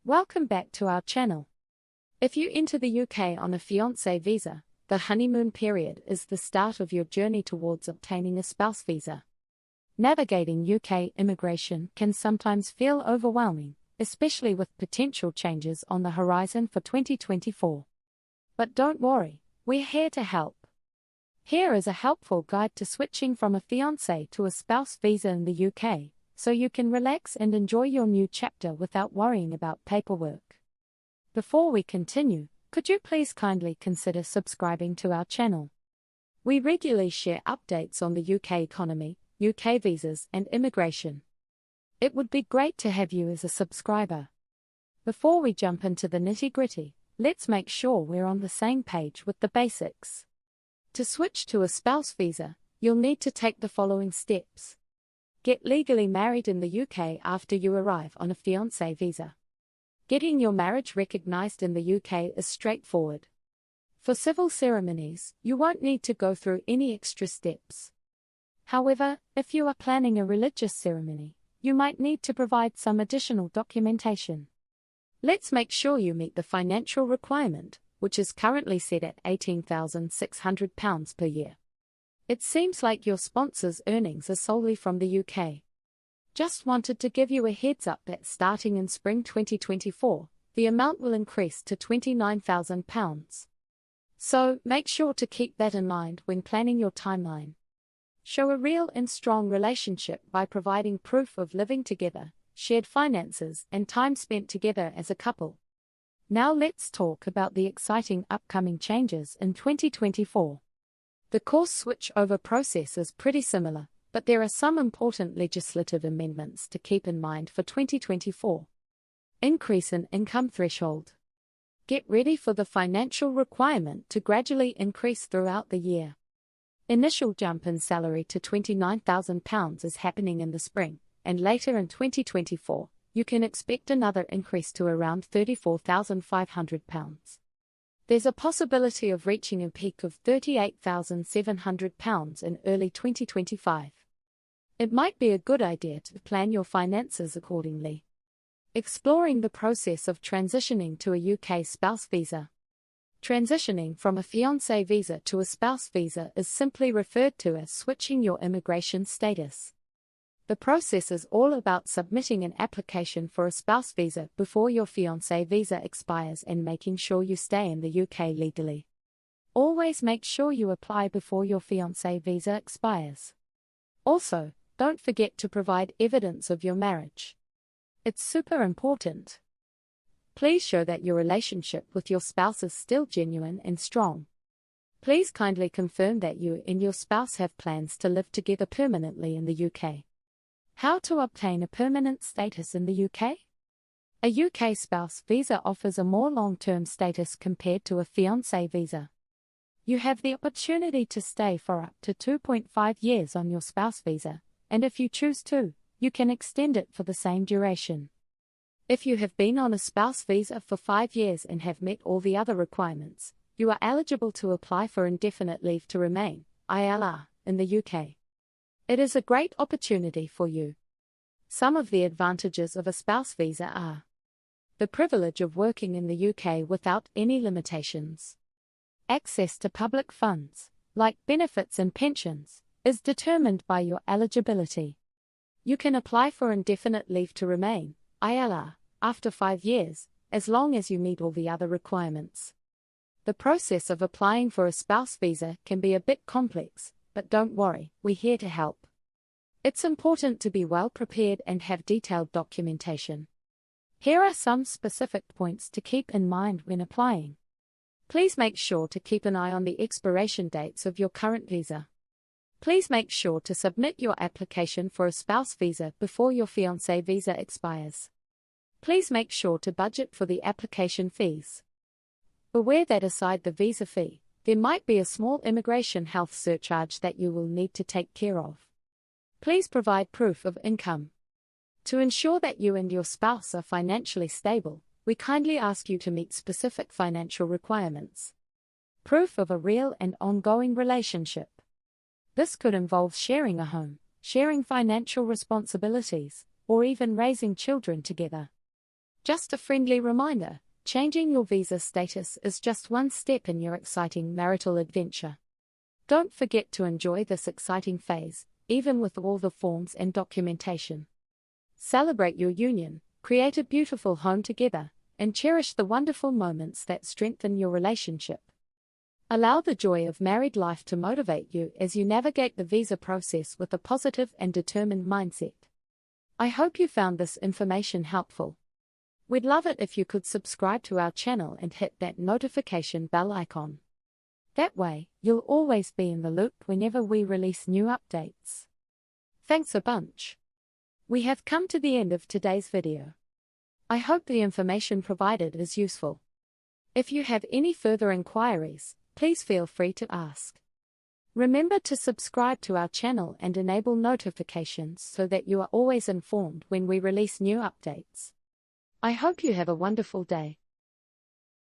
Welcome back to our channel. If you enter the UK on a fiancé visa, the honeymoon period is the start of your journey towards obtaining a spouse visa. Navigating UK immigration can sometimes feel overwhelming, especially with potential changes on the horizon for 2024. But don't worry, we're here to help. Here is a helpful guide to switching from a fiancé to a spouse visa in the UK, so you can relax and enjoy your new chapter without worrying about paperwork. Before we continue, could you please kindly consider subscribing to our channel? We regularly share updates on the UK economy, UK visas and immigration. It would be great to have you as a subscriber. Before we jump into the nitty-gritty, let's make sure we're on the same page with the basics. To switch to a spouse visa, you'll need to take the following steps. Get legally married in the UK after you arrive on a fiancé visa. Getting your marriage recognised in the UK is straightforward. For civil ceremonies, you won't need to go through any extra steps. However, if you are planning a religious ceremony, you might need to provide some additional documentation. Let's make sure you meet the financial requirement, which is currently set at £18,600 per year. It seems like your sponsor's earnings are solely from the UK. Just wanted to give you a heads up that starting in spring 2024, the amount will increase to £29,000. So, make sure to keep that in mind when planning your timeline. Show a real and strong relationship by providing proof of living together, shared finances, and time spent together as a couple. Now let's talk about the exciting upcoming changes in 2024. The course switchover process is pretty similar, but there are some important legislative amendments to keep in mind for 2024. Increase in income threshold. Get ready for the financial requirement to gradually increase throughout the year. Initial jump in salary to £29,000 is happening in the spring, and later in 2024, you can expect another increase to around £34,500. There's a possibility of reaching a peak of £38,700 in early 2025. It might be a good idea to plan your finances accordingly. Exploring the process of transitioning to a UK spouse visa. Transitioning from a fiancé visa to a spouse visa is simply referred to as switching your immigration status. The process is all about submitting an application for a spouse visa before your fiancé visa expires and making sure you stay in the UK legally. Always make sure you apply before your fiancé visa expires. Also, don't forget to provide evidence of your marriage. It's super important. Please show that your relationship with your spouse is still genuine and strong. Please kindly confirm that you and your spouse have plans to live together permanently in the UK. How to obtain a permanent status in the UK? A UK spouse visa offers a more long-term status compared to a fiancé visa. You have the opportunity to stay for up to 2.5 years on your spouse visa, and if you choose to, you can extend it for the same duration. If you have been on a spouse visa for 5 years and have met all the other requirements, you are eligible to apply for indefinite leave to remain, ILR, in the UK. It is a great opportunity for you. Some of the advantages of a spouse visa are: the privilege of working in the UK without any limitations. Access to public funds, like benefits and pensions, is determined by your eligibility. You can apply for indefinite leave to remain, ILR, after 5 years, as long as you meet all the other requirements. The process of applying for a spouse visa can be a bit complex, but don't worry, we're here to help. It's important to be well prepared and have detailed documentation. Here are some specific points to keep in mind when applying. Please make sure to keep an eye on the expiration dates of your current visa. Please make sure to submit your application for a spouse visa before your fiancé visa expires. Please make sure to budget for the application fees. Beware that aside the visa fee, there might be a small immigration health surcharge that you will need to take care of. Please provide proof of income. To ensure that you and your spouse are financially stable, we kindly ask you to meet specific financial requirements. Proof of a real and ongoing relationship. This could involve sharing a home, sharing financial responsibilities, or even raising children together. Just a friendly reminder, changing your visa status is just one step in your exciting marital adventure. Don't forget to enjoy this exciting phase, even with all the forms and documentation. Celebrate your union, create a beautiful home together, and cherish the wonderful moments that strengthen your relationship. Allow the joy of married life to motivate you as you navigate the visa process with a positive and determined mindset. I hope you found this information helpful. We'd love it if you could subscribe to our channel and hit that notification bell icon. That way, you'll always be in the loop whenever we release new updates. Thanks a bunch. We have come to the end of today's video. I hope the information provided is useful. If you have any further inquiries, please feel free to ask. Remember to subscribe to our channel and enable notifications so that you are always informed when we release new updates. I hope you have a wonderful day.